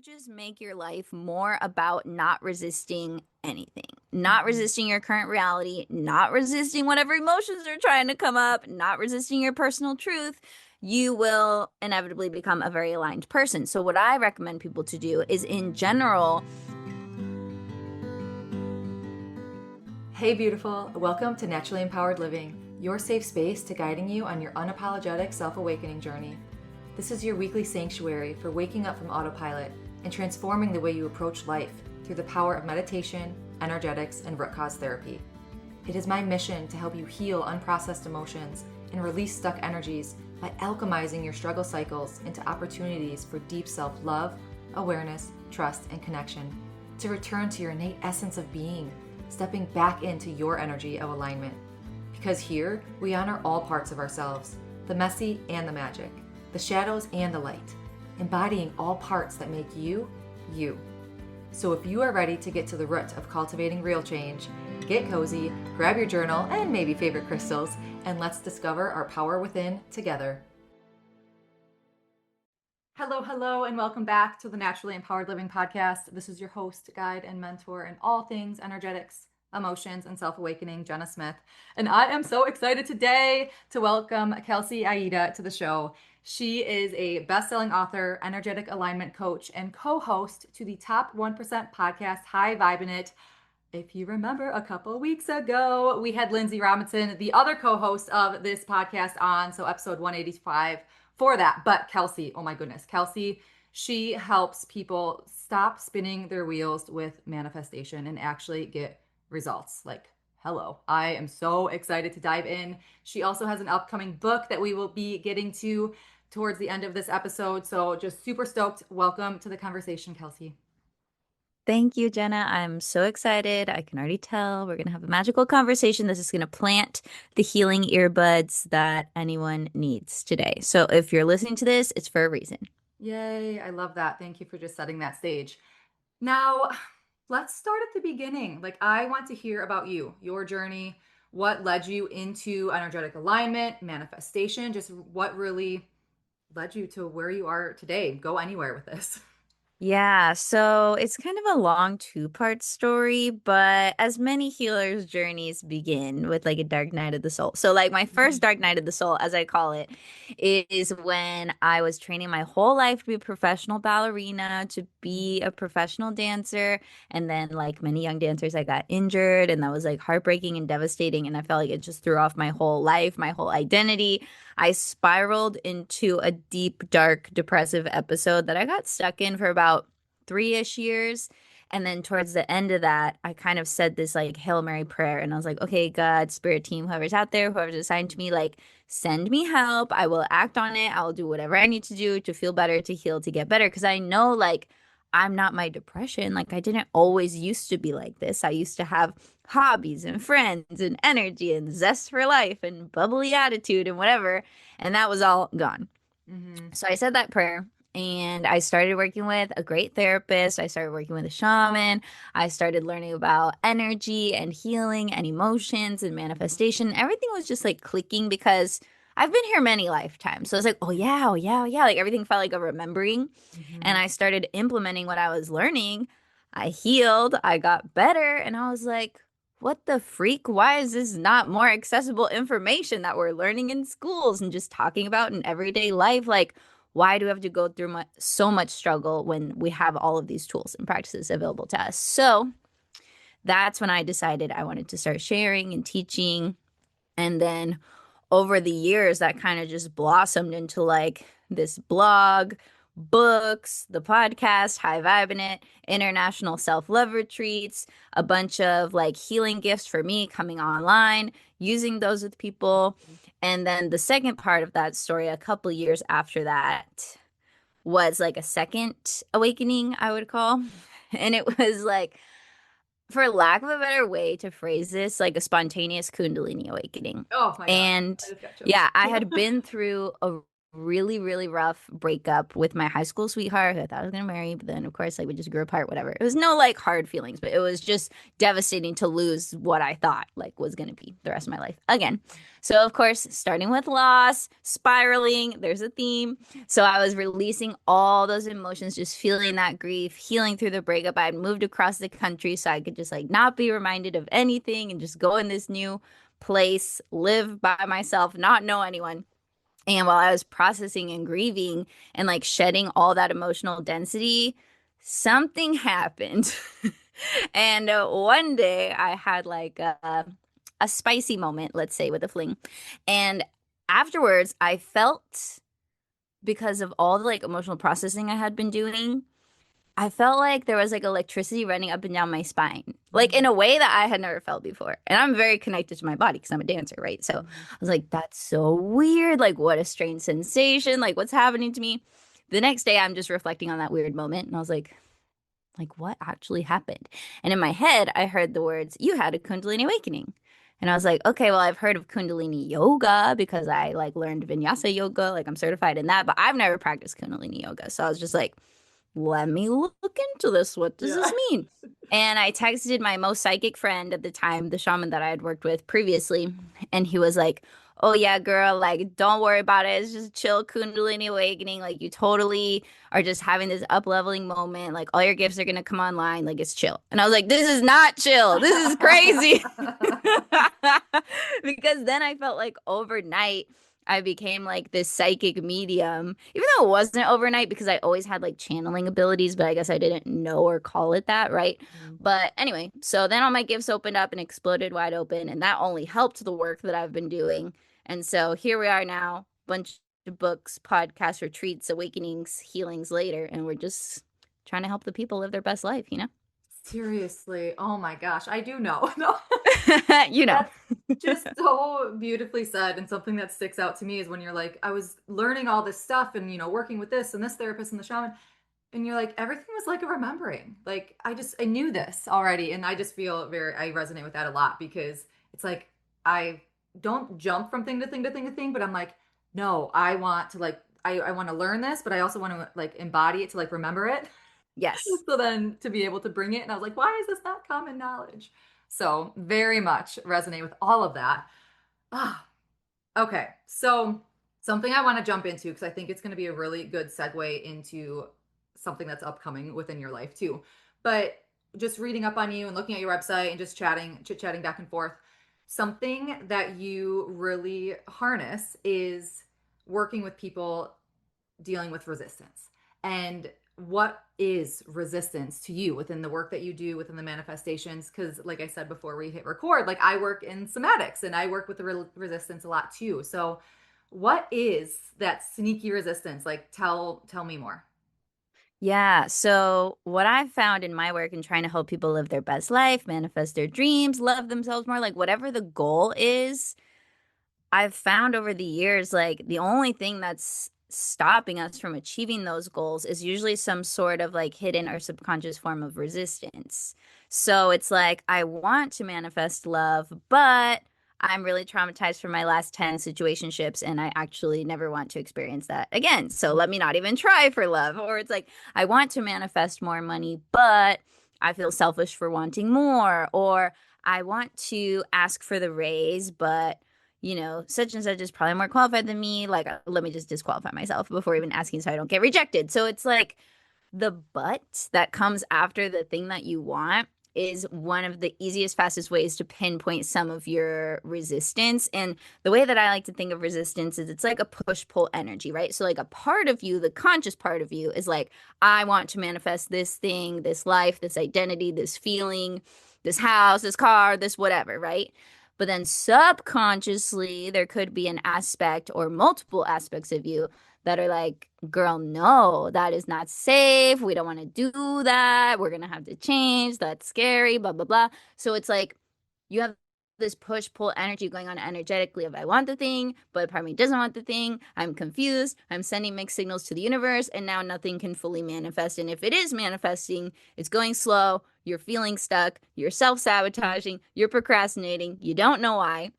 just make your life more about not resisting anything, not resisting your current reality, not resisting whatever emotions are trying to come up, not resisting your personal truth, you will inevitably become a very aligned person. So, what I recommend people to do is in general. Hey, beautiful. Welcome to Naturally Empowered Living, your safe space to guiding you on your unapologetic self-awakening journey. This is your weekly sanctuary for waking up from autopilot and transforming the way you approach life through the power of meditation, energetics, and root cause therapy. It is my mission to help you heal unprocessed emotions and release stuck energies by alchemizing your struggle cycles into opportunities for deep self-love, awareness, trust, and connection, to return to your innate essence of being, stepping back into your energy of alignment. Because here, we honor all parts of ourselves, the messy and the magic, the shadows and the light, embodying all parts that make you, you. So if you are ready to get to the root of cultivating real change, get cozy, grab your journal and maybe favorite crystals, and let's discover our power within together. Hello, and welcome back to the Naturally Empowered Living Podcast. This is your host, guide, and mentor in all things energetics, emotions, and self-awakening, Jenna Smith. And I am so excited today to welcome Kelsey Aida to the show. She is a best-selling author, energetic alignment coach, and co-host to the Top 1% podcast, High Vibin It. If you remember, a couple weeks ago, we had Lindsay Robinson, the other co-host of this podcast, on, so episode 185 for that. But Kelsey, oh my goodness, Kelsey, she helps people stop spinning their wheels with manifestation and actually get results. Like, hello, I am so excited to dive in. She also has an upcoming book that we will be getting to towards the end of this episode. So just super stoked. Welcome to the conversation, Kelsey. Thank you, Jenna. I'm so excited. I can already tell we're going to have a magical conversation. This is going to plant the healing earbuds that anyone needs today. So if you're listening to this, it's for a reason. Yay, I love that. Thank you for just setting that stage. Now, let's start at the beginning. Like, I want to hear about you, your journey, what led you into energetic alignment, manifestation, just what really led you to where you are today. Go anywhere with this. Yeah, so it's kind of a long two-part story, but as many healers' journeys begin with like a dark night of the soul. So like my first dark night of the soul, as I call it, is when I was training my whole life to be a professional ballerina, to be a professional dancer, and then like many young dancers, I got injured, and that was like heartbreaking and devastating, and I felt like it just threw off my whole life, my whole identity. I spiraled into a deep, dark, depressive episode that I got stuck in for about 3-ish years. And then towards the end of that, I kind of said this like Hail Mary prayer. And I was like, okay, God, spirit team, whoever's out there, whoever's assigned to me, like, send me help. I will act on it. I will do whatever I need to do to feel better, to heal, to get better. Because I know, like, I'm not my depression. Like, I didn't always used to be like this. I used to have hobbies and friends and energy and zest for life and bubbly attitude and whatever. And that was all gone. Mm-hmm. So I said that prayer and I started working with a great therapist. I started working with a shaman. I started learning about energy and healing and emotions and manifestation. Everything was just like clicking because I've been here many lifetimes. So I was like, oh yeah, oh yeah. Like everything felt like a remembering. Mm-hmm. And I started implementing what I was learning. I healed, I got better, and I was like, what the freak? Why is this not more accessible information that we're learning in schools and just talking about in everyday life? Like, why do we have to go through so much struggle when we have all of these tools and practices available to us? So that's when I decided I wanted to start sharing and teaching. And then over the years, that kind of just blossomed into like this blog, books, the podcast, High Vibin It, international self-love retreats, a bunch of like healing gifts for me coming online, using those with people. And then the second part of that story, a couple years after that, was like a second awakening, I would call. And it was like, for lack of a better way to phrase this, like a spontaneous Kundalini awakening. Oh my gosh, And I just got chills. yeah, I had been through a really, really rough breakup with my high school sweetheart who I thought I was gonna marry, but then of course like we just grew apart, whatever. It was no like hard feelings, but it was just devastating to lose what I thought like was gonna be the rest of my life again. So of course, starting with loss, spiraling, there's a theme. So I was releasing all those emotions, just feeling that grief, healing through the breakup. I had moved across the country so I could just like not be reminded of anything and just go in this new place, live by myself, not know anyone. And while I was processing and grieving and like shedding all that emotional density, something happened. And one day I had like a spicy moment, let's say, with a fling. And afterwards, I felt, because of all the like emotional processing I had been doing, I felt like there was like electricity running up and down my spine, like in a way that I had never felt before. And I'm very connected to my body because I'm a dancer, right? So I was like, that's so weird. Like, what a strange sensation. Like, what's happening to me? The next day, I'm just reflecting on that weird moment. And I was like, what actually happened? And in my head, I heard the words, you had a Kundalini awakening. And I was like, okay, well, I've heard of Kundalini yoga because I like learned vinyasa yoga, like I'm certified in that, but I've never practiced Kundalini yoga. So I was just like, let me look into this. What does Yeah. this mean? And I texted my most psychic friend at the time, the shaman that I had worked with previously, and he was like, "Oh yeah, girl, like don't worry about it. It's just chill Kundalini awakening. Like you totally are just having this up leveling moment. Like all your gifts are gonna come online. Like it's chill." And I was like, "This is not chill. This is crazy." Because then I felt like overnight I became like this psychic medium, even though it wasn't overnight because I always had like channeling abilities, but I guess I didn't know or call it that, right? But anyway, so then all my gifts opened up and exploded wide open, and that only helped the work that I've been doing. And so here we are now, bunch of books, podcasts, retreats, awakenings, healings later, and we're just trying to help the people live their best life, you know? Seriously. Oh my gosh. I do know. No. You know. That's just so beautifully said. And something that sticks out to me is when you're like, I was learning all this stuff and, working with this and this therapist and the shaman. And you're like, everything was like a remembering. Like, I knew this already. And I just feel I resonate with that a lot because it's like, I don't jump from thing to thing to thing to thing, but I'm like, no, I want to like, I want to learn this, but I also want to like embody it to like remember it. Yes. So then to be able to bring it, and I was like, why is this not common knowledge? So very much resonate with all of that. Ah, okay. So something I want to jump into because I think it's going to be a really good segue into something that's upcoming within your life too. But just reading up on you and looking at your website and just chatting, chit chatting back and forth, something that you really harness is working with people dealing with resistance. And what is resistance to you within the work that you do within the manifestations? Because, like I said before we hit record, like I work in somatics and I work with the resistance a lot too. So, what is that sneaky resistance? Like, tell me more. Yeah. So, what I've found in my work in trying to help people live their best life, manifest their dreams, love themselves more, like whatever the goal is, I've found over the years, like the only thing that's stopping us from achieving those goals is usually some sort of like hidden or subconscious form of resistance. So it's like, I want to manifest love, but I'm really traumatized from my last 10 situationships and I actually never want to experience that again. So let me not even try for love. Or it's like, I want to manifest more money, but I feel selfish for wanting more. Or I want to ask for the raise, but such and such is probably more qualified than me. Like, let me just disqualify myself before even asking so I don't get rejected. So it's like the but that comes after the thing that you want is one of the easiest, fastest ways to pinpoint some of your resistance. And the way that I like to think of resistance is it's like a push pull energy, right? So, like, a part of you, the conscious part of you, is like, I want to manifest this thing, this life, this identity, this feeling, this house, this car, this whatever, right? But then subconsciously, there could be an aspect or multiple aspects of you that are like, girl, no, that is not safe. We don't want to do that. We're going to have to change. That's scary, blah, blah, blah. So it's like you have this push pull energy going on energetically of I want the thing, but part of me doesn't want the thing. I'm confused. I'm sending mixed signals to the universe, and now nothing can fully manifest. And if it is manifesting, it's going slow. You're feeling stuck. You're self sabotaging. You're procrastinating. You don't know why.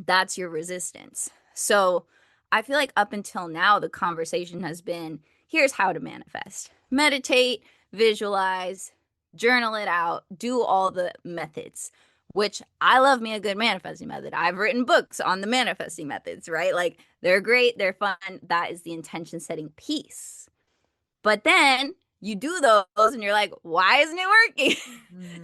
That's your resistance. So I feel like up until now, the conversation has been here's how to manifest: meditate, visualize, journal it out, do all the methods, which I love me a good manifesting method. I've written books on the manifesting methods, right? Like they're great, they're fun. That is the intention setting piece. But then you do those and you're like, why isn't it working?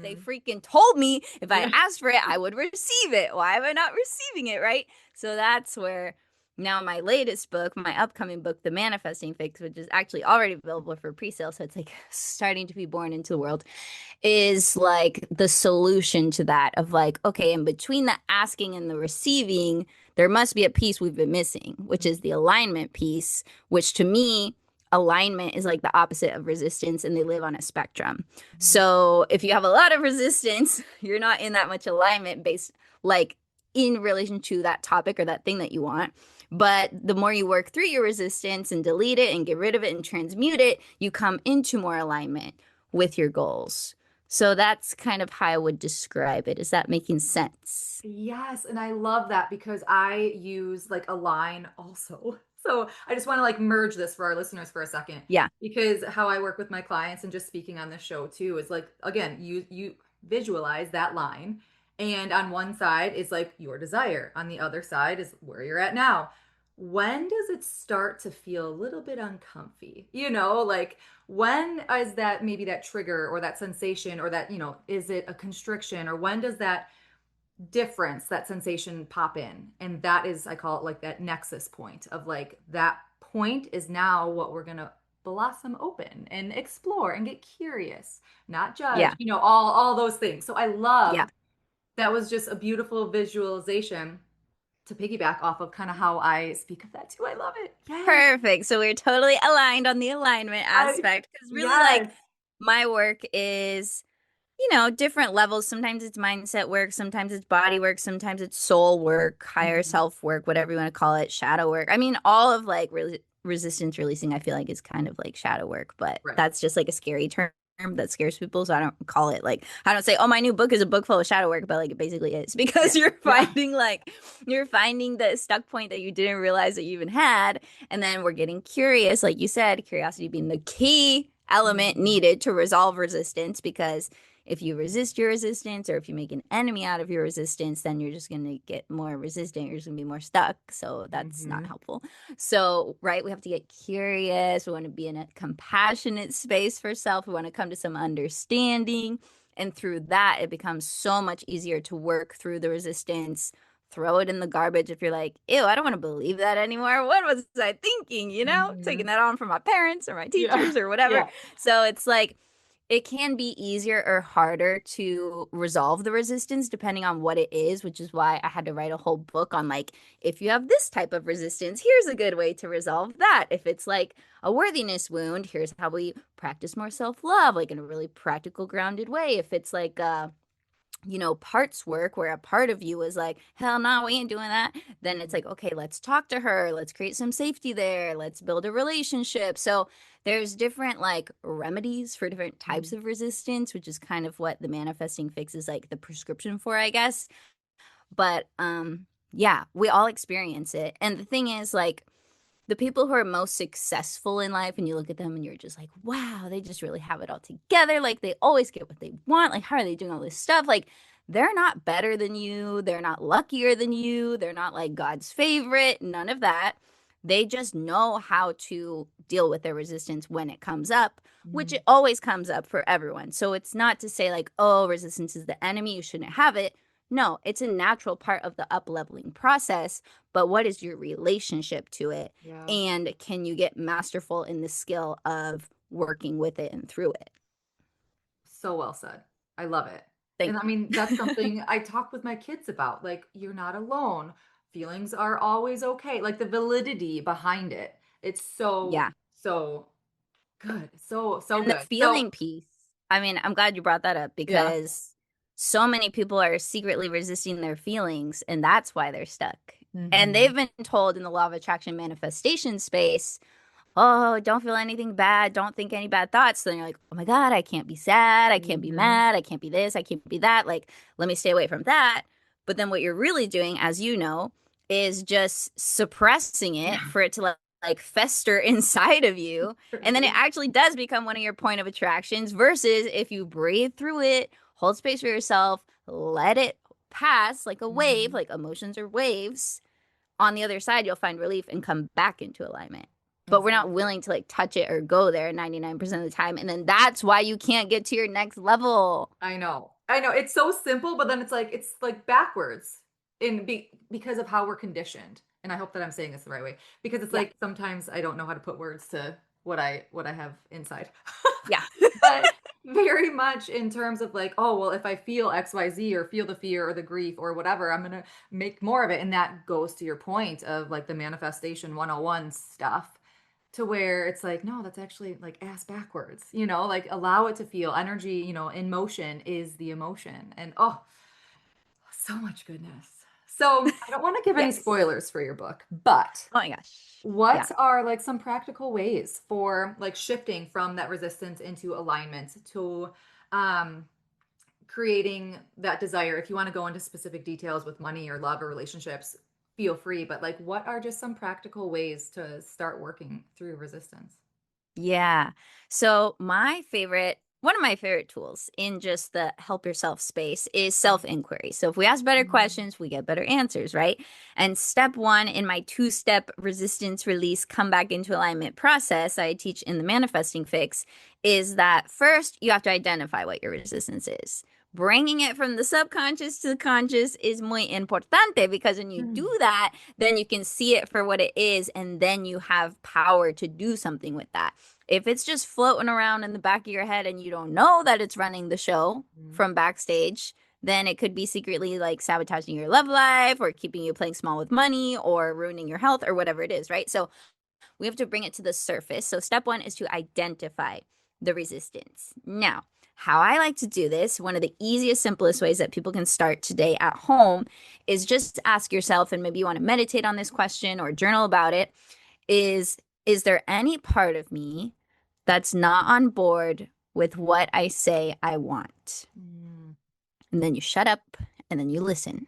They Mm. freaking told me if I Yeah. asked for it, I would receive it. Why am I not receiving it? Right. So that's where now my latest book, my upcoming book, The Manifesting Fix, which is actually already available for pre sale. So it's like starting to be born into the world, is like the solution to that of like, okay, in between the asking and the receiving, there must be a piece we've been missing, which is the alignment piece, which to me, alignment is like the opposite of resistance and they live on a spectrum. Mhm. So if you have a lot of resistance, you're not in that much alignment based like in relation to that topic or that thing that you want. But the more you work through your resistance and delete it and get rid of it and transmute it, you come into more alignment with your goals. So that's kind of how I would describe it. Is that making sense? Yes, and I love that because I use like a line also. So I just want to like merge this for our listeners for a second Yeah. because how I work with my clients and just speaking on this show too is like again, you visualize that line and on one side is like your desire, on the other side is where you're at now. When does it start to feel a little bit uncomfy? Like when is that maybe that trigger or that sensation or that, is it a constriction or when does that difference, that sensation pop in? And that is, I call it like that nexus point of like that point is now what we're gonna blossom open and explore and get curious, not judge, Yeah. all those things. So I love Yeah. that was just a beautiful visualization to piggyback off of kind of how I speak of that too. I love it. Yes. Perfect. So we're totally aligned on the alignment I aspect because really, like, yes. my work is, different levels. Sometimes it's mindset work, sometimes it's body work, sometimes it's soul work, higher Mhm. self work, whatever you want to call it, shadow work. I mean, all of like resistance releasing, I feel like is kind of like shadow work, but Right. that's just like a scary term that scares people. So I don't call it like, I don't say, oh, my new book is a book full of shadow work, but like it basically is Yeah. because Yeah. you're finding the stuck point that you didn't realize that you even had. And then we're getting curious, like you said, curiosity being the key element Mhm. needed to resolve resistance because if you resist your resistance or if you make an enemy out of your resistance, then you're just going to get more resistant. You're just going to be more stuck. So that's not Mhm. helpful. So, right, we have to get curious. We want to be in a compassionate space for self. We want to come to some understanding. And through that, it becomes so much easier to work through the resistance. Throw it in the garbage if you're like, ew, I don't want to believe that anymore. What was I thinking? Taking Mhm. that on from my parents or my Yeah. teachers or whatever. Yeah. So it's like, it can be easier or harder to resolve the resistance depending on what it is, which is why I had to write a whole book on like, if you have this type of resistance, here's a good way to resolve that. If it's like a worthiness wound, here's how we practice more self-love, like in a really practical, grounded way. If it's like parts work where a part of you is like, hell no, we ain't doing that. Then it's Mhm. like, okay, let's talk to her. Let's create some safety there. Let's build a relationship. So there's different like remedies for different types Mhm. of resistance, which is kind of what the manifesting fix is like the prescription for, I guess. But yeah, we all experience it. And the thing is like the people who are most successful in life and you look at them and you're just like, wow, they just really have it all together. Like they always get what they want. Like, how are they doing all this stuff? Like, they're not better than you. They're not luckier than you. They're not like God's favorite. None of that. They just know how to deal with their resistance when it comes up, which Mhm. it always comes up for everyone. So it's not to say like, oh, resistance is the enemy. You shouldn't have it. No, it's a natural part of the up leveling process. But what is your relationship to it? Yeah. And can you get masterful in the skill of working with it and through it? So well said. I love it. Thank And I mean, that's something I talk with my kids about. Like, you're not alone. Feelings are always okay. Like the validity behind it. It's so, yeah. so good. So, so And the good. So, feeling piece, I mean, I'm glad you brought that up yeah. because so many people are secretly resisting their feelings, and that's why they're stuck. And Hmm. they've been told in the law of attraction manifestation space, oh, don't feel anything bad. Don't think any bad thoughts. So then you're like, oh my God, I can't be sad. I can't be Hmm. mad. I can't be this. I can't be that. Like, let me stay away from that. But then what you're really doing, as you know, is just suppressing it Yeah. for it to like fester inside of you. And then it Crazy. actually does become one of your point of attractions versus if you breathe through it, hold space for yourself, let it pass like a wave, Mhm. like emotions are waves. On the other side, you'll find relief and come back into alignment. But we're not Exactly. willing to like touch it or go there 99% of the time. And then that's why you can't get to your next level. I know. I know. It's so simple, but then it's like backwards because of how we're conditioned. And I hope that I'm saying this the right way because it's Yeah. like sometimes I don't know how to put words to what I have inside. Yeah. But very much in terms of like, oh, well, if I feel XYZ or feel the fear or the grief or whatever, I'm going to make more of it. And that goes to your point of like the manifestation 101 stuff to where it's like, no, that's actually like ass backwards, like allow it to feel energy, in motion is the emotion. And oh, so much goodness. So I don't want to give any Yes. spoilers for your book, but Oh my gosh. Yeah. what are like some practical ways for like shifting from that resistance into alignment to um creating that desire? If you want to go into specific details with money or love or relationships, feel free, but like what are just some practical ways to start working through resistance? Yeah. So one of my favorite tools in just the help yourself space is self-inquiry. So if we ask better Mhm. questions, we get better answers, right? And step one in my two-step resistance release come back into alignment process I teach in the manifesting fix is that first you have to identify what your resistance is. Bringing it from the subconscious to the conscious is muy importante because when you do Mhm. that, then you can see it for what it is, and then you have power to do something with that. If it's just floating around in the back of your head and you don't know that it's running the show Mhm. from backstage, then it could be secretly like sabotaging your love life or keeping you playing small with money or ruining your health or whatever it is, right? So we have to bring it to the surface. So step one is to identify the resistance. Now, how I like to do this, one of the easiest, simplest ways that people can start today at home is just ask yourself, and maybe you want to meditate on this question or journal about it, is there any part of me that's not on board with what I say I want? Mm. And then you shut up and then you listen.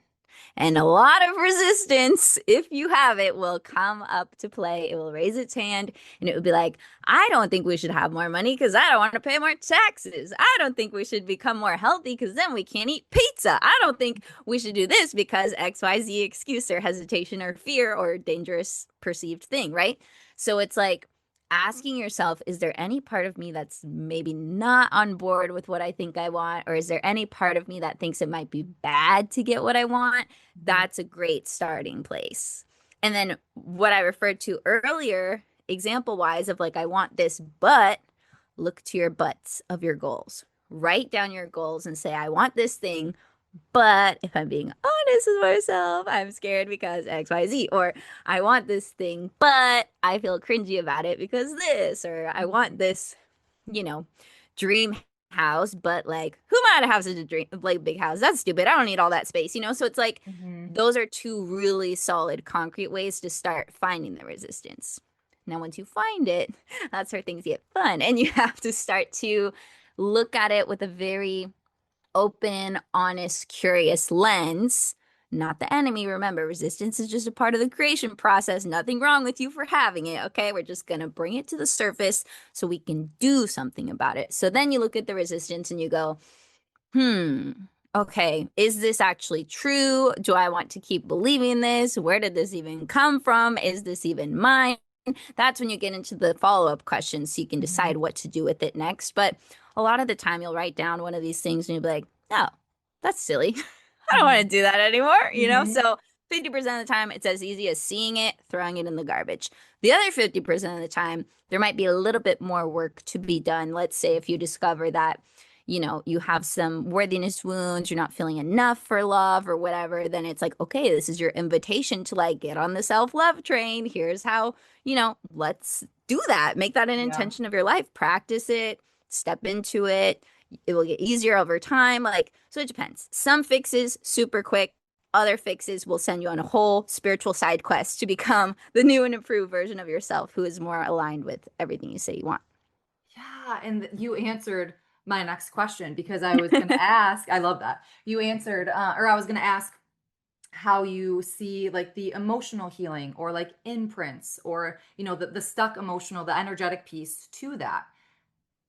And a lot of resistance, if you have it, will come up to play. It will raise its hand and it will be like, I don't think we should have more money because I don't want to pay more taxes. I don't think we should become more healthy because then we can't eat pizza. I don't think we should do this because XYZ excuse or hesitation or fear or dangerous perceived thing, right? So it's like, asking yourself, is there any part of me that's maybe not on board with what I think I want? Or is there any part of me that thinks it might be bad to get what I want? Mhm. That's a great starting place. And then what I referred to earlier, example wise, of like, I want this, but look to your butts of your goals. Write down your goals and say, I want this thing, but if I'm being honest with myself, I'm scared because XYZ. Or I want this thing, but I feel cringy about it because this. Or I want Mhm. this, you know, dream house, but like, who am I to have such a dream, like big house? That's stupid. I don't need all that space, you know? So it's like, Mhm. those are two really solid, concrete ways to start finding the resistance. Now, once you find it, that's where things get fun. And you have to start to look at it with a very open, honest, curious lens, not the enemy. Remember, resistance is just a part of the creation process. Nothing wrong with you for having it. Okay. We're just going to bring it to the surface so we can do something about it. So then you look at the resistance and you go, okay, is this actually true? Do I want to keep believing this? Where did this even come from? Is this even mine? That's when you get into the follow-up questions so you can Mhm. decide what to do with it next. But a lot of the time you'll write down one of these things and you'll be like, oh, that's silly. I don't want to Mhm. do that anymore, you know? Mhm. So 50% of the time it's as easy as seeing it, throwing it in the garbage. The other 50% of the time, there might be a little bit more work to be done. Let's say if you discover that you have some worthiness wounds, you're not feeling enough for love or whatever, then it's like, okay, this is your invitation to like get on the self-love train. Here's how, let's do that. Make that an Yeah. intention of your life. Practice it, step into it. It will get easier over time. Like, so it depends. Some fixes super quick. Other fixes will send you on a whole spiritual side quest to become the new and improved version of yourself who is more aligned with everything you say you want. Yeah, and you answered my next question because I was going to ask, I love that. You answered or I was going to ask how you see like the emotional healing or like imprints or the stuck emotional, the energetic piece to that,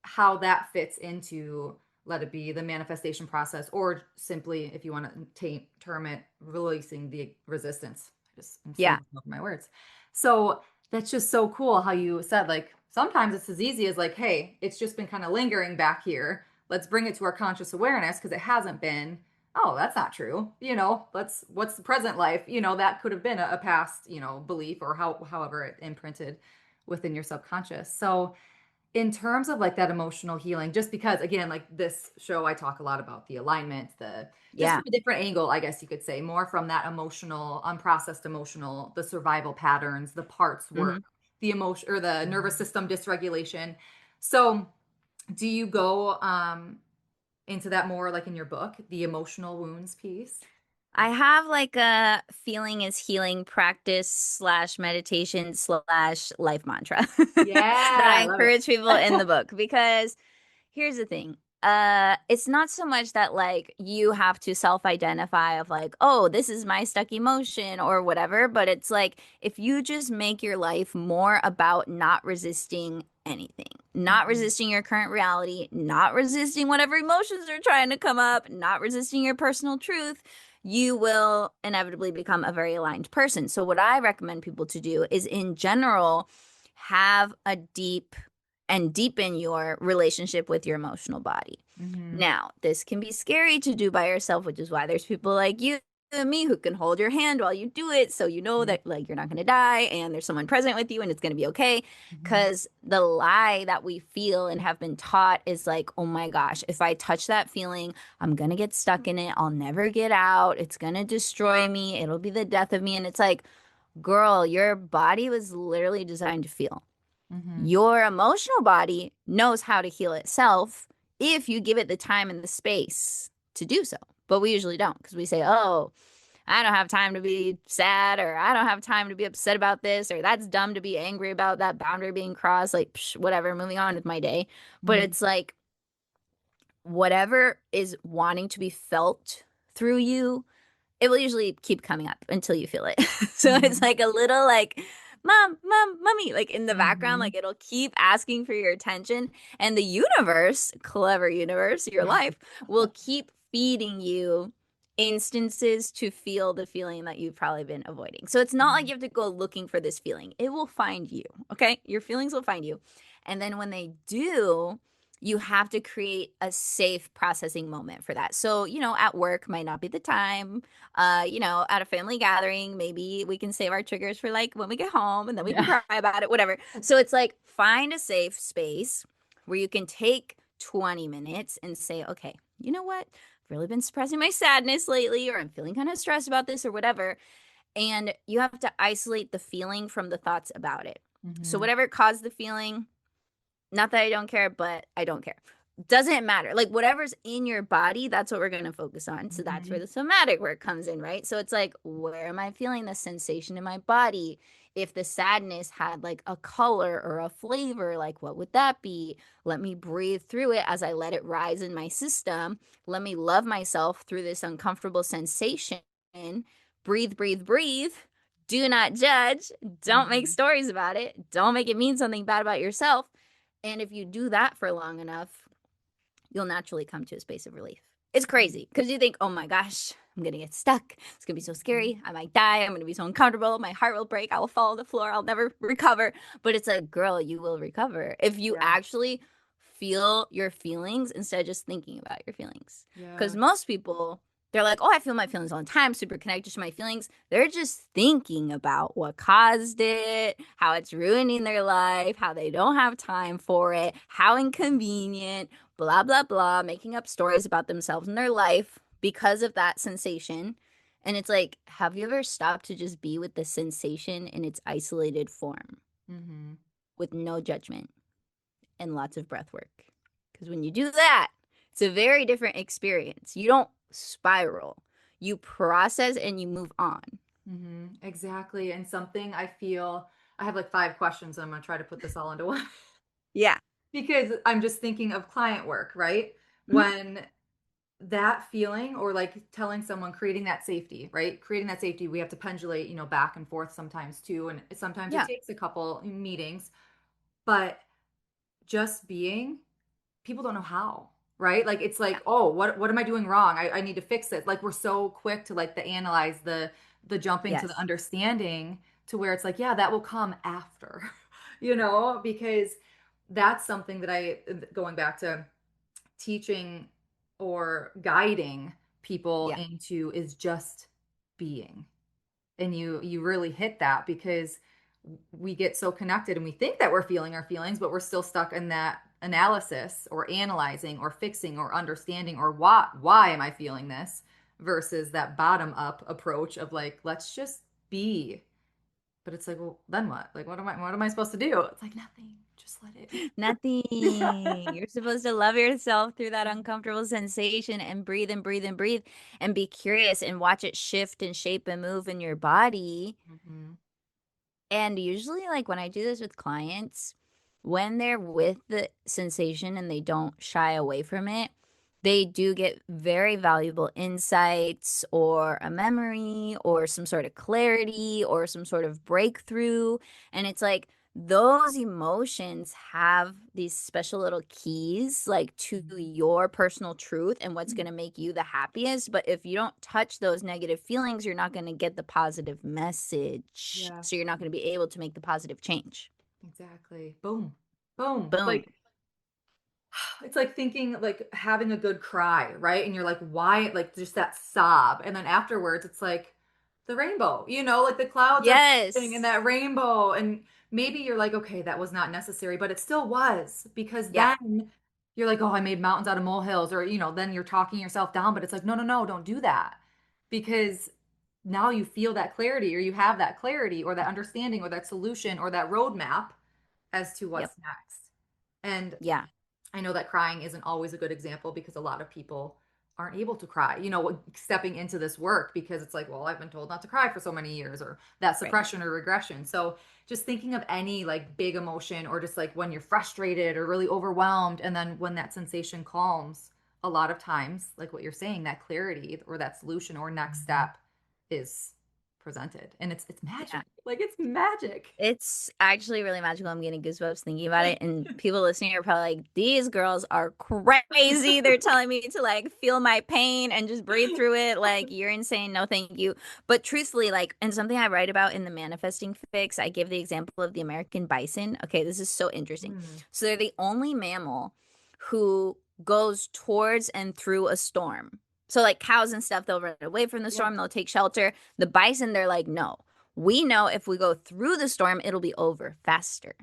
how that fits into, let it be the manifestation process, or simply, if you want to term it, releasing the resistance. I'm Yeah. stumbling over my words. So that's just so cool how you said, like, sometimes it's as easy as like, hey, it's just been kind of lingering back here, let's bring it to our conscious awareness because it hasn't been. Oh, that's not true. Let's, what's the present life? That could have been a past, belief, or however it imprinted within your subconscious. So in terms of like that emotional healing, just because again, like this show, I talk a lot about the alignment, the just Yeah. from a different angle, I guess you could say, more from that emotional, unprocessed emotional, the survival patterns, the parts work, Hmm. the emotion or the nervous system dysregulation. So do you go into that more like in your book, the emotional wounds piece? I have like a feeling is healing practice slash meditation slash life mantra that Yeah, I I love it. encourage people in the book because here's the thing. It's not so much that like you have to self-identify of like, oh, this is my stuck emotion or whatever, but it's like if you just make your life more about not resisting anything, not Mhm. resisting your current reality, not resisting whatever emotions are trying to come up, not resisting your personal truth, you will inevitably become a very aligned person. So what I recommend people to do is in general have a deep and deepen your relationship with your emotional body. Mhm. Now, this can be scary to do by yourself, which is why there's people like you and me who can hold your hand while you do it so you know Mhm. that like you're not going to die and there's someone present with you and it's going to be okay. Mhm. Cuz the lie that we feel and have been taught is like, "Oh my gosh, if I touch that feeling, I'm going to get stuck in it. I'll never get out. It's going to destroy me. It'll be the death of me." And it's like, "Girl, your body was literally designed to feel. Mhm. Your emotional body knows how to heal itself if you give it the time and the space to do so. But we usually don't because we say, oh, I don't have time to be sad, or I don't have time to be upset about this, or that's dumb to be angry about that boundary being crossed. Like, psh, whatever, moving on with my day. But Mhm. it's like whatever is wanting to be felt through you, it will usually keep coming up until you feel it. So it's Mhm. like a little like, mom, mom, mommy, like in the background, Mhm. like it'll keep asking for your attention. And the universe, clever universe, your life, will keep feeding you instances to feel the feeling that you've probably been avoiding. So it's not like Mhm. you have to go looking for this feeling, it will find you. Okay. Your feelings will find you. And then when they do, you have to create a safe processing moment for that. So, at work might not be the time, at a family gathering, maybe we can save our triggers for like when we get home and then we can Yeah. cry about it, whatever. So it's like find a safe space where you can take 20 minutes and say, okay, you know what? I've really been suppressing my sadness lately, or I'm feeling kind of stressed about this, or whatever. And you have to isolate the feeling from the thoughts about it. So, Mhm. whatever caused the feeling, not that I don't care, but I don't care. Doesn't matter. Like whatever's in your body, that's what we're going to focus on. So that's where Mhm. the somatic work comes in, right? So it's like, where am I feeling the sensation in my body? If the sadness had like a color or a flavor, like what would that be? Let me breathe through it as I let it rise in my system. Let me love myself through this uncomfortable sensation. Breathe, breathe, breathe. Do not judge. Don't make Mhm. stories about it. Don't make it mean something bad about yourself. And if you do that for long enough, you'll naturally come to a space of relief. It's crazy because you think, oh my gosh, I'm going to get stuck. It's going to be so Mhm. scary. I might die. I'm going to be so uncomfortable. My heart will break. I will fall on the floor. I'll never recover. But it's like, girl, you will recover if you Yeah. actually feel your feelings instead of just thinking about your feelings. Because Yeah. most people, they're like, oh, I feel my feelings all the time, super connected to my feelings. They're just thinking about what caused it, how it's ruining their life, how they don't have time for it, how inconvenient, blah, blah, blah, making up stories about themselves and their life because of that sensation. And it's like, have you ever stopped to just be with the sensation in its isolated form Mhm. with no judgment and lots of breath work? Because when you do that, it's a very different experience. You don't spiral, you process and you move on. Mhm. Exactly. And something I feel, I have like five questions, and I'm going to try to put this all into one. Yeah. Because I'm just thinking of client work, right? Mhm. When that feeling, or like telling someone, creating that safety, right? Creating that safety, we have to pendulate, back and forth sometimes too. And sometimes it Yeah. takes a couple meetings, but just being, people don't know how, right? Like it's Yeah. like, oh, what am I doing wrong? I need to fix it. Like we're so quick to like the analyze, the jumping to the Yes. understanding, to where it's like, yeah, that will come after, because that's something that I, going back to teaching or guiding people Yeah. into, is just being. And you really hit that, because we get so connected and we think that we're feeling our feelings, but we're still stuck in that analysis or analyzing or fixing or understanding, or why am I feeling this, versus that bottom up approach of like, let's just be. But it's like, well, then what? Like what am I supposed to do? It's like nothing. Just let it. Nothing. You're supposed to love yourself through that uncomfortable sensation and breathe and breathe and breathe and be curious and watch it shift and shape and move in your body. Mhm. And usually, like when I do this with clients, when they're with the sensation and they don't shy away from it, they do get very valuable insights or a memory or some sort of clarity or some sort of breakthrough. And it's like those emotions have these special little keys, like to your personal truth and what's going to make you the happiest. But if you don't touch those negative feelings, you're not going to get the positive message. Yeah, So you're not going to be able to make the positive change. exactly. Boom. Boom. Boom. Like it's like thinking, like having a good cry, right? And you're like, why? Like just that sob. And then afterwards, it's like the rainbow, like the clouds are moving in Yes. that rainbow. And maybe you're like, okay, that was not necessary, but it still was, because Yeah. then you're like, oh, I made mountains out of molehills, or, then you're talking yourself down, but it's like, no, no, no, don't do that. Because now you feel that clarity, or you have that clarity or that understanding or that solution or that roadmap as to Yep. what's next. And Yeah. I know that crying isn't always a good example, because a lot of people aren't able to cry, stepping into this work, because it's like, well, I've been told not to cry for so many years, or that Right. suppression or regression. So just thinking of any like big emotion, or just like when you're frustrated or really overwhelmed, and then when that sensation calms, a lot of times, like what you're saying, that clarity or that solution or next step is presented. And it's Yeah. magic. Like it's magic. It's actually really magical. I'm getting goosebumps thinking about it. And people listening are probably like, these girls are crazy. They're telling me to like feel my pain and just breathe through it. Like, you're insane. No, thank you. But truthfully, like, and something I write about in the manifesting fix, I give the example of the American bison. Okay, this is so interesting. Mm. So they're the only mammal who goes towards and through a storm. So, like cows and stuff, they'll run away from the Yeah. storm, they'll take shelter. The bison, they're like, no, we know if we go through the storm, it'll be over faster.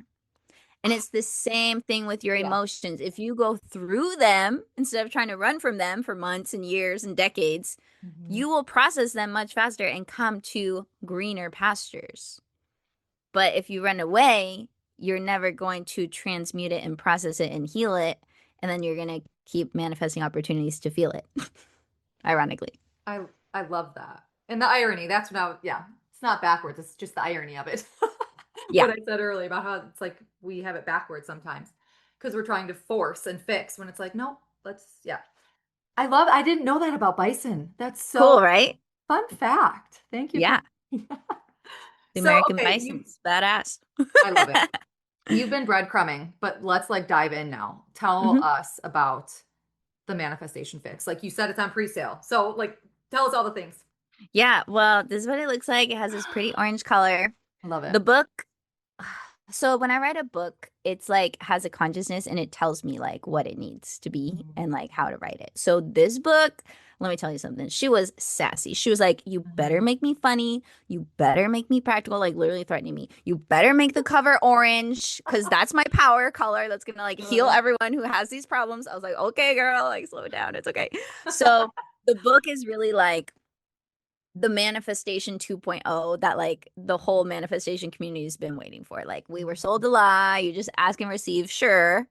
And it's the same thing with your Yeah. emotions. If you go through them instead of trying to run from them for months and years and decades, Mhm. you will process them much faster and come to greener pastures. But if you run away, you're never going to transmute it and process it and heal it. And then you're going to keep manifesting opportunities to feel it, ironically. I I love that. And the irony, that's what yeah, it's not backwards, it's just the irony of it. Yeah, What I said earlier about how it's like we have it backwards sometimes, because we're trying to force and fix, when it's like, no, yeah. I didn't know that about bison. That's so cool, right? fun fact. Thank you for Yeah, the So, American okay, you bison's badass. I love it. You've been breadcrumbing, but let's like dive in now. Tell hmm us about the manifestation fix. Like you said, it's on pre-sale. So like tell us all the things. Yeah, well, this is what it looks like. It has this pretty orange color. I love it. The book, so when I write a book, it's like has a consciousness and it tells me like what it needs to be Mhm. and like how to write it. So this book, let me tell you something. She was sassy. She was like, "You better Mhm. make me funny. You better make me practical," like literally threatening me. "You better make the cover orange because that's my power color that's gonna like heal Uh, everyone who has these problems." I was like, "Okay, girl, like slow down. It's okay." So the book is really like the manifestation 2.0 that like the whole manifestation community has been waiting for. Like, we were sold a lie, you just ask and receive, sure.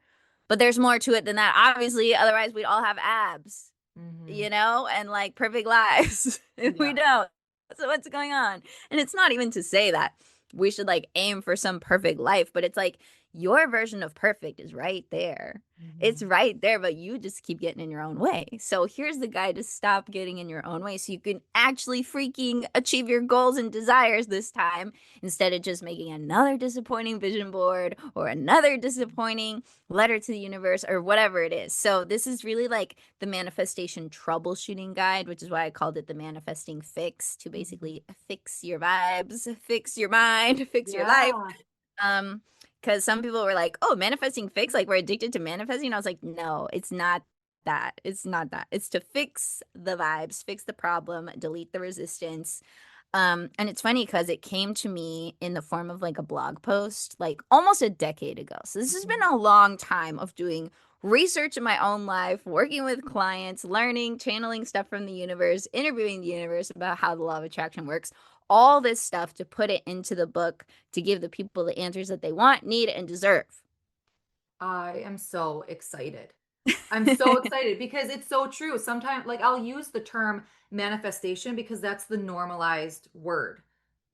But there's more to it than that, obviously. Otherwise, we'd all have abs, Mhm. and like perfect lives. If we Yeah. don't. So what's going on? And it's not even to say that we should like aim for some perfect life, but it's like your version of perfect is right there. It's Mhm. right there, but you just keep getting in your own way. So here's the guide to stop getting in your own way so you can actually freaking achieve your goals and desires this time instead of just making another disappointing vision board or another disappointing letter to the universe or whatever it is. So this is really like the manifestation troubleshooting guide, which is why I called it the manifesting fix, to Mhm. basically fix your vibes, fix your mind, fix your life. Yeah. Um, because some people were like, "Oh, manifesting fix, like we're addicted to manifesting." And I was like, "No, it's not that. It's not that. It's to fix the vibes, fix the problem, delete the resistance." And it's funny because it came to me in the form of like a blog post, like almost a decade ago. So this has been Mhm. a long time of doing research in my own life, working with clients, learning, channeling stuff from the universe, interviewing the universe about how the law of attraction works, all this stuff to put it into the book to give the people the answers that they want, need, and deserve. I am so excited. I'm so excited because it's so true. Sometimes, like, I'll use the term manifestation because that's the normalized word.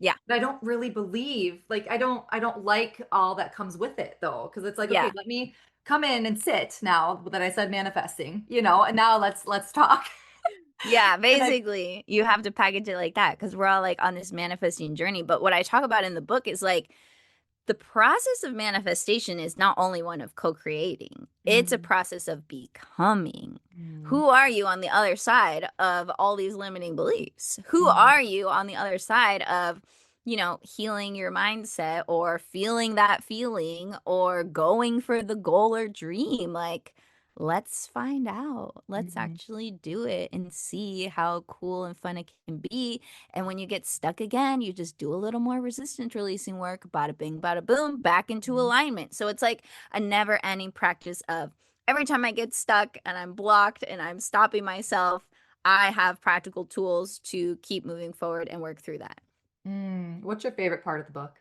Yeah. But I don't really believe, like, I don't like all that comes with it though, because it's like, okay, Yeah. let me come in and sit now that I said manifesting, and now let's talk. Yeah, And I basically, you have to package it like that because we're all like on this manifesting journey. But what I talk about in the book is like the process of manifestation is not only one of co-creating, it's a Mhm. process of becoming. Mhm. Who are you on the other side of all these limiting beliefs? Who Mhm. are you on the other side of, healing your mindset or feeling that feeling or going for the goal or dream? Like, let's find out. Let's Mhm. actually do it and see how cool and fun it can be. And when you get stuck again, you just do a little more resistance releasing work, bada bing, bada boom, back into Mhm. alignment. So it's like a never ending practice of every time I get stuck and I'm blocked and I'm stopping myself, I have practical tools to keep moving forward and work through that. What's your favorite part of the book?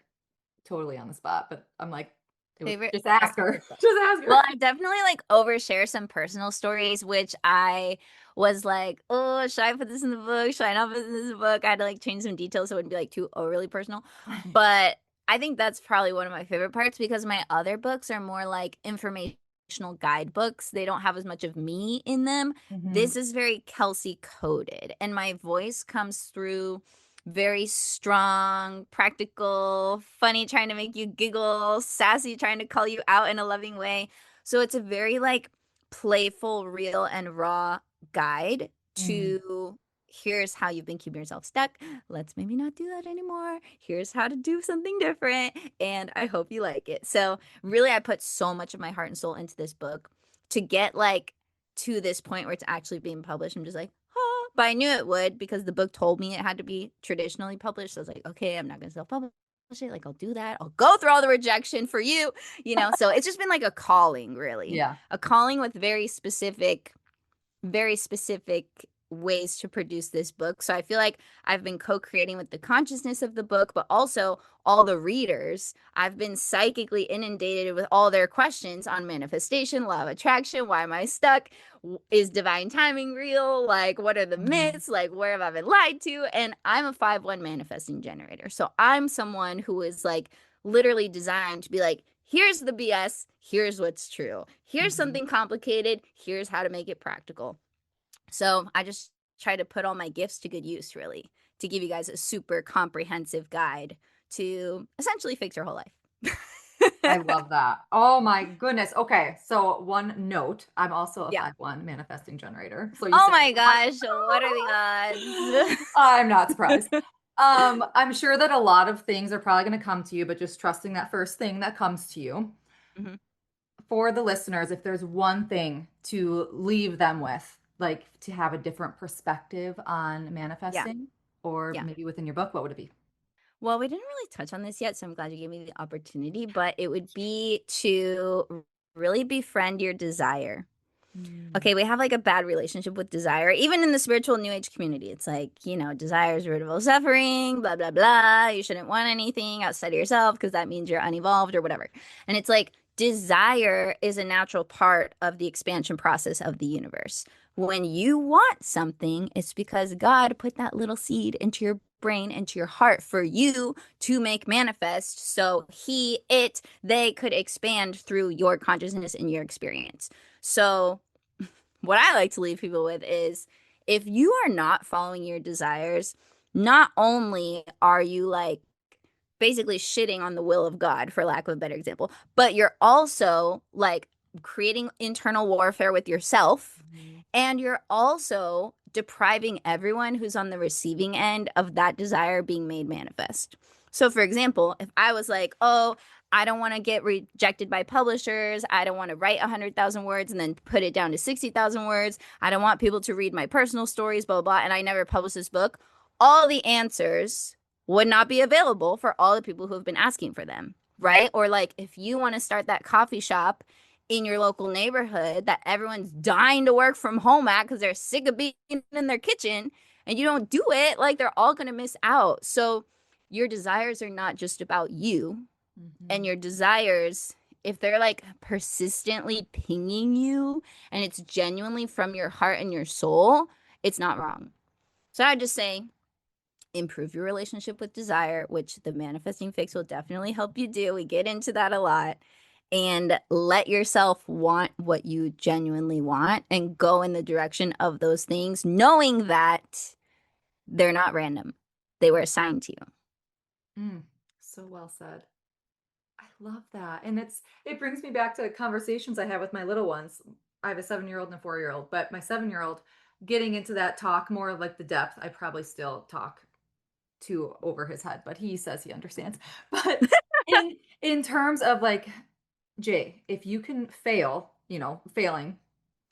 Totally on the spot, but I'm like, it was Favorite just part ask of her. the book. Just ask Well, her. I definitely like overshare some personal stories, which I was like, oh, should I put this in the book? Should I not put this in the book? I had to like change some details so it wouldn't be like too overly personal. But I think that's probably one of my favorite parts because my other books are more like informational guidebooks. They don't have as much of me in them. Mhm. This is very Kelsey coded, and my voice comes through very strong, practical, funny, trying to make you giggle, sassy, trying to call you out in a loving way. So it's a very like playful, real, and raw guide Mm. to here's how you've been keeping yourself stuck. Let's maybe not do that anymore. Here's how to do something different. And I hope you like it. So, really, I put so much of my heart and soul into this book to get like to this point where it's actually being published. I'm just like, oh, but I knew it would because the book told me it had to be traditionally published. So I was like, okay, I'm not going to self publish it. Like, I'll do that. I'll go through all the rejection for you. So it's just been like a calling, really, Yeah. a calling with very specific ways to produce this book. So I feel like I've been co-creating with the consciousness of the book, but also all the readers. I've been psychically inundated with all their questions on manifestation, law of attraction, why am I stuck? Is divine timing real? Like, what are the Mhm. myths? Like, where have I been lied to? And I'm a 5-1 manifesting generator. So I'm someone who is like literally designed to be like, here's the BS, here's what's true. Here's Mhm. something complicated, here's how to make it practical. So I just try to put all my gifts to good use, really, to give you guys a super comprehensive guide to essentially fix your whole life. I love that. Oh my goodness. Okay, so one note, I'm also a Yeah. 5-1 manifesting generator. So you Oh said it. my I'm like, gosh, what are the odds? I'm not surprised. I'm sure that a lot of things are probably going to come to you, but just trusting that first thing that comes to you. Mhm. For the listeners, if there's one thing to leave them with, like to have a different perspective on Yeah, manifesting, or yeah. maybe within your book, what would it be? Well, we didn't really touch on this yet, so I'm glad you gave me the opportunity, but it would be to really befriend your desire. Mm. Okay, we have like a bad relationship with desire, even in the spiritual new age community. It's like, desire is root of all suffering, blah, blah, blah. You shouldn't want anything outside of yourself because that means you're unevolved or whatever. And it's like, Desire is a natural part of the expansion process of the universe. When you want something, it's because God put that little seed into your brain, into your heart for you to make manifest. So they could expand through your consciousness and your experience. So, what I like to leave people with is if you are not following your desires, not only are you like basically shitting on the will of God, for lack of a better example, but you're also like creating internal warfare with yourself. Mhm. And you're also depriving everyone who's on the receiving end of that desire being made manifest. So, for example, if I was like, oh, I don't want to get rejected by publishers. I don't want to write 100,000 words and then put it down to 60,000 words. I don't want people to read my personal stories, blah, blah, blah. And I never publish this book. All the answers would not be available for all the people who have been asking for them, right? Or like if you want to start that coffee shop in your local neighborhood that everyone's dying to work from home at because they're sick of being in their kitchen and you don't do it, like they're all going to miss out. So your desires are not just about you, and Mhm. your desires, if they're like persistently pinging you and it's genuinely from your heart and your soul, it's not wrong. So I just say improve your relationship with desire, which the manifesting fix will definitely help you do. We get into that a lot. And let yourself want what you genuinely want and go in the direction of those things, knowing that they're not random. They were assigned to you. Mm, so well said. I love that. And it brings me back to conversations I have with my little ones. I have a 7-year-old and a 4-year-old, but my 7-year-old getting into that talk more of like the depth, I probably still talk too over his head, but he says he understands. But in terms of like, Jay, if you can fail, failing,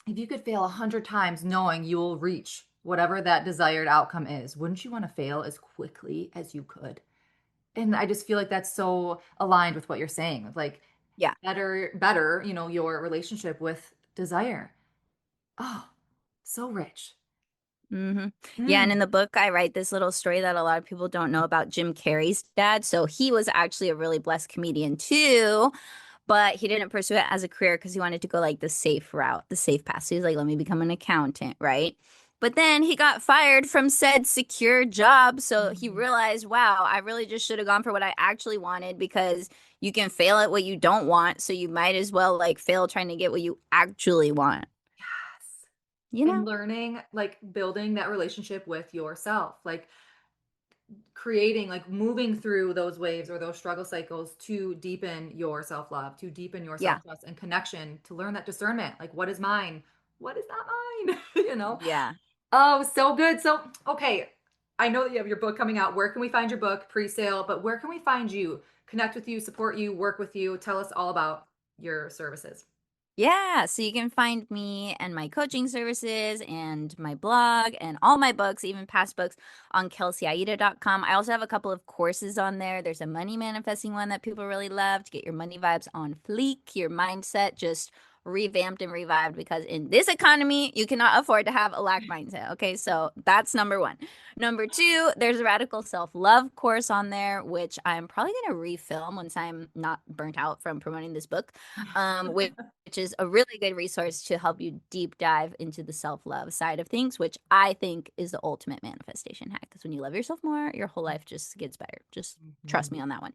if you could fail 100 times knowing you will reach whatever that desired outcome is, wouldn't you want to fail as quickly as you could? And I just feel like that's so aligned with what you're saying. Like Yeah. better, your relationship with desire. Oh, so rich. Hmm. Yeah, and in Mm. the book, I write this little story that a lot of people don't know about Jim Carrey's dad. So he was actually a really blessed comedian too, but he didn't pursue it as a career because he wanted to go like the safe route, the safe path. So he's like, let me become an accountant, right? But then he got fired from said secure job. So he Mm. realized, wow, I really just should have gone for what I actually wanted because you can fail at what you don't want. So you might as well like fail trying to get what you actually want, Yes. you And know? learning, like building that relationship with yourself, like creating, like moving through those waves or those struggle cycles to deepen your self love, to deepen your Yeah. self trust and connection, to learn that discernment, like what is mine, what is not mine, Yeah. Oh, so good. So, okay, I know that you have your book coming out. Where can we find your book pre sale? But where can we find you, connect with you, support you, work with you? Tell us all about your services. Yeah, so you can find me and my coaching services and my blog and all my books, even past books, on kelseyAida.com. I also have a couple of courses on there. There's a money manifesting one that people really love to get your money vibes on fleek, your mindset just revamped and revived because in this economy, you cannot afford to have a lack mindset. Okay, so that's number one. Number two, there's a radical self love course on there, which I'm probably going to refilm once I'm not burnt out from promoting this book. Which is a really good resource to help you deep dive into the self love side of things, which I think is the ultimate manifestation hack. Because when you love yourself more, your whole life just gets better. Just trust Mhm. me on that one.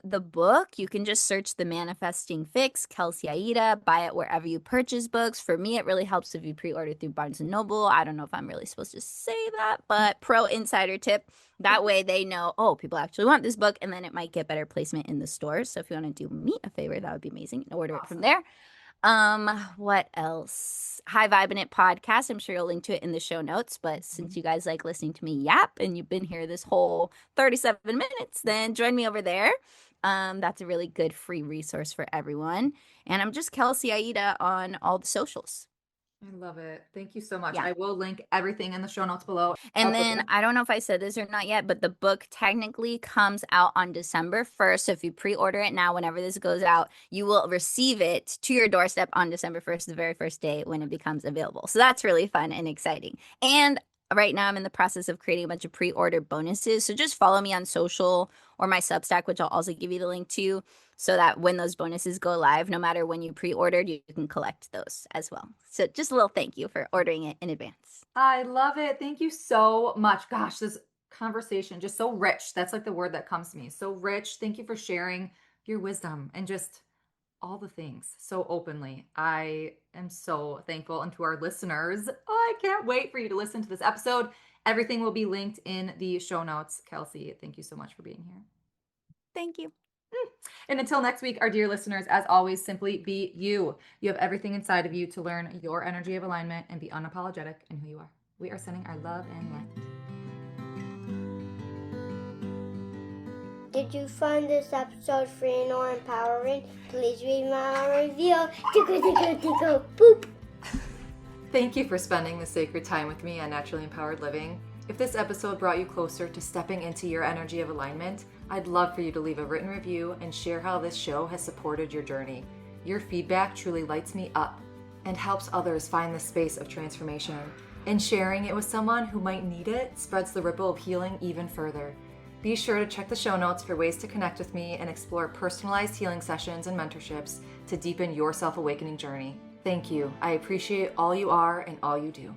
The book, you can just search The Manifesting Fix, Kelsey Aida, buy it wherever you purchase books. For me, it really helps if you pre-order through Barnes and Noble. I don't know if I'm really supposed to say that, but pro insider tip. That way they know, oh, people actually want this book, and then it might get better placement in the stores. So if you want to do me a favor, that would be amazing. And order it from Awesome. there. What else? High Vibin It podcast. I'm sure you'll link to it in the show notes. But since Mhm. you guys like listening to me yap and you've been here this whole 37 minutes, then join me over there. That's a really good free resource for everyone. And I'm just Kelsey Aida on all the socials. I love it. Thank you so much. Yeah. I will link everything in the show notes below. And Also, then I don't know if I said this or not yet, but the book technically comes out on December 1st. So if you pre-order it now, whenever this goes out, you will receive it to your doorstep on December 1st, the very first day when it becomes available. So that's really fun and exciting. And right now I'm in the process of creating a bunch of pre-order bonuses. So just follow me on social or my Substack, which I'll also give you the link to, so that when those bonuses go live, no matter when you pre-ordered, you can collect those as well. So just a little thank you for ordering it in advance. I love it. Thank you so much. Gosh, this conversation just so rich. That's like the word that comes to me. So rich. Thank you for sharing your wisdom and just all the things so openly. I am so thankful. And to our listeners, I can't wait for you to listen to this episode. Everything will be linked in the show notes. Kelsey, thank you so much for being here. Thank you. And until next week, our dear listeners, as always, simply be you. You have everything inside of you to learn your energy of alignment and be unapologetic in who you are. We are sending our love and light. Did you find this episode free or empowering? Please read my review. Tickle, boop. Thank you for spending the sacred time with me on Naturally Empowered Living. If this episode brought you closer to stepping into your energy of alignment, I'd love for you to leave a written review and share how this show has supported your journey. Your feedback truly lights me up and helps others find the space of transformation. And sharing it with someone who might need it spreads the ripple of healing even further. Be sure to check the show notes for ways to connect with me and explore personalized healing sessions and mentorships to deepen your self-awakening journey. Thank you. I appreciate all you are and all you do.